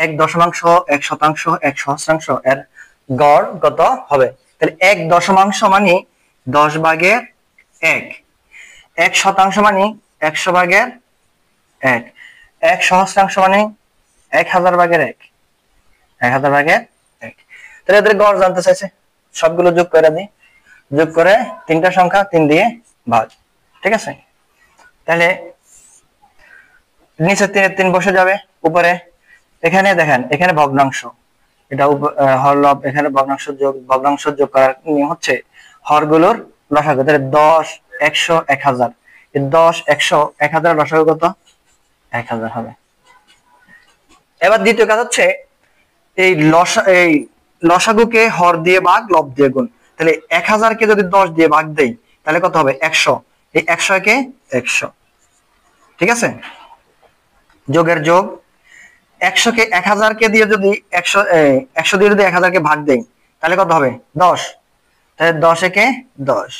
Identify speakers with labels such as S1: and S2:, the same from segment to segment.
S1: এক দশমাংশ, এক শতাংশ, এক সহস্রাংশ এর গড় কত হবে? তাহলে এক দশমাংশ মানে 10 ভাগের 1, এক শতাংশ মানে 100 ভাগের 1, এক সহস্রাংশ মানে 1000 ভাগের 1, 1000 ভাগের 1। তাহলে এদের গড় জানতে চাইছে, সবগুলো যোগ করে দিই, যোগ করে তিনটা সংখ্যা 3 দিয়ে ভাগ। ঠিক আছে, তাহলে নিচে 3 বসে যাবে, উপরে এখানে দেখেন এখানে ভগ্নাংশ, এটা হরলব, এখানে ভগ্নাংশ যোগ করার নিয়ম হচ্ছে হরগুলোর লসাগু। তাহলে 10, 100, 1000, এই 10, 100, 1000 লসাগু কত? 1000 হবে। এবার দ্বিতীয় কাজ হচ্ছে এই লসাগুকে হর দিয়ে ভাগ, লব দিয়ে গুণ। তাহলে 1000 কে যদি 10 দিয়ে ভাগ দেই তাহলে কত হবে? 100। এই 100 কে 100, ঠিক আছে, যোগের যোগ। 100 কে 1000 কে দিয়ে যদি 100 দিয়ে যদি 1000 কে ভাগ দেই তাহলে কত হবে? 10। তাহলে 10 একে 10,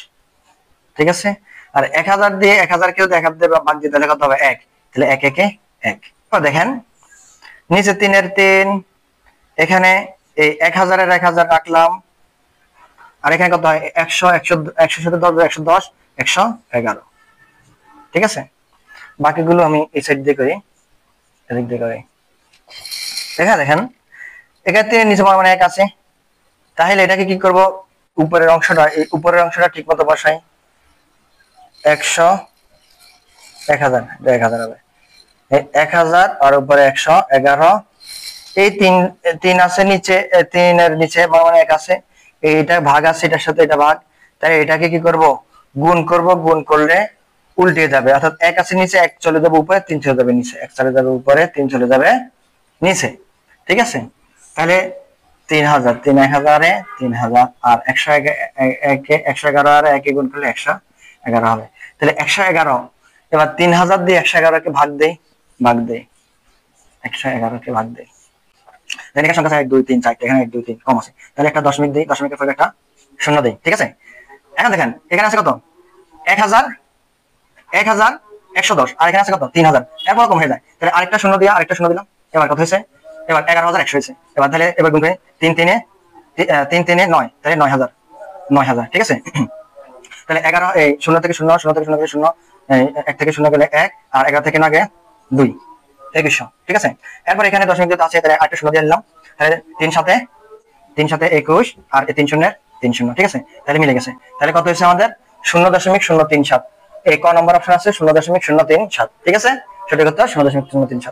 S1: ঠিক আছে। আর 1000 দিয়ে 1000 কে যদি 1000 দিয়ে ভাগ দিই তাহলে কত হবে? 1। তাহলে 1 একে 1। দেখেন নিচে 3 এর 3, এখানে এই 1000 এর 1000 রাখলাম, আর এখানে কত হয়? 100, 100 সাথে 10, 110, 111, ঠিক আছে। বাকিগুলো আমি এই সাইড দিয়ে করি, এদিক দিয়ে করি। দেখেন এখানে নিচে মানে 1 আছে, তাহলে এটাকে কি করব? উপরের অংশটা, এই উপরের অংশটা ঠিক মতো বসাই। 100, 1000, 1000 হবে। 1000 আর উপরে 111, এই 3 আছে নিচে, 3 এর নিচে মানে 1 আছে, এইটা ভাগ আছে এটার সাথে, এটা ভাগ। তাই এটাকে কি করব? গুণ করব, গুণ করলে উল্টে যাবে, অর্থাৎ 1 আছে নিচে, 1 চলে যাবে উপরে, 3 চলে যাবে নিচে, 1 চলে যাবে উপরে, 3 চলে যাবে নিচে, ঠিক আছে। তাহলে 3000, 3 1000 এ 3000, আর 111 আর 1 গুণ করলে 111 হবে। তাহলে 111, এবার 3000 দিয়ে 111 কে ভাগ দেই, 111 কে ভাগ দেই। এখানে সংখ্যা 1 2 3 4, এখানে 1 2 3 কম আছে, তাহলে একটা দশমিক দেই, দশমিকের পরে একটা শূন্য দেই, ঠিক আছে। এখন দেখেন এখানে আছে কত? 1000, 110, আর এখানে আছে কত? 3000, এরপর কম হয়ে যায়, তাহলে আরেকটা শূন্য দিয়ে আরেকটা শূন্য দিলাম, এবার কত হয়েছে? এবার 11100 হয়েছে। এবার তাহলে এবার গুণ করে 3 3 এ 9, তাহলে 9000, ঠিক আছে। তাহলে 11, এই 0 থেকে 0, 0 থেকে 0 গেলে 0, 1 থেকে 0 গেলে 1, আর 11 থেকে 9 গেলে 2, 2100, ঠিক আছে। এরপর এখানে দশমিক যেটা আছে তাহলে আরেকটা শূন্য দিয়ে দিলাম, তাহলে 3 সাথে 21, আর 3 শূন্যের 3 শূন্য, ঠিক আছে, তাহলে মিলে গেছে। তাহলে কত হয়েছে আমাদের? 0.037। এই ক নম্বর অপশন আছে 0.037, ঠিক আছে, সঠিক উত্তর 0.037।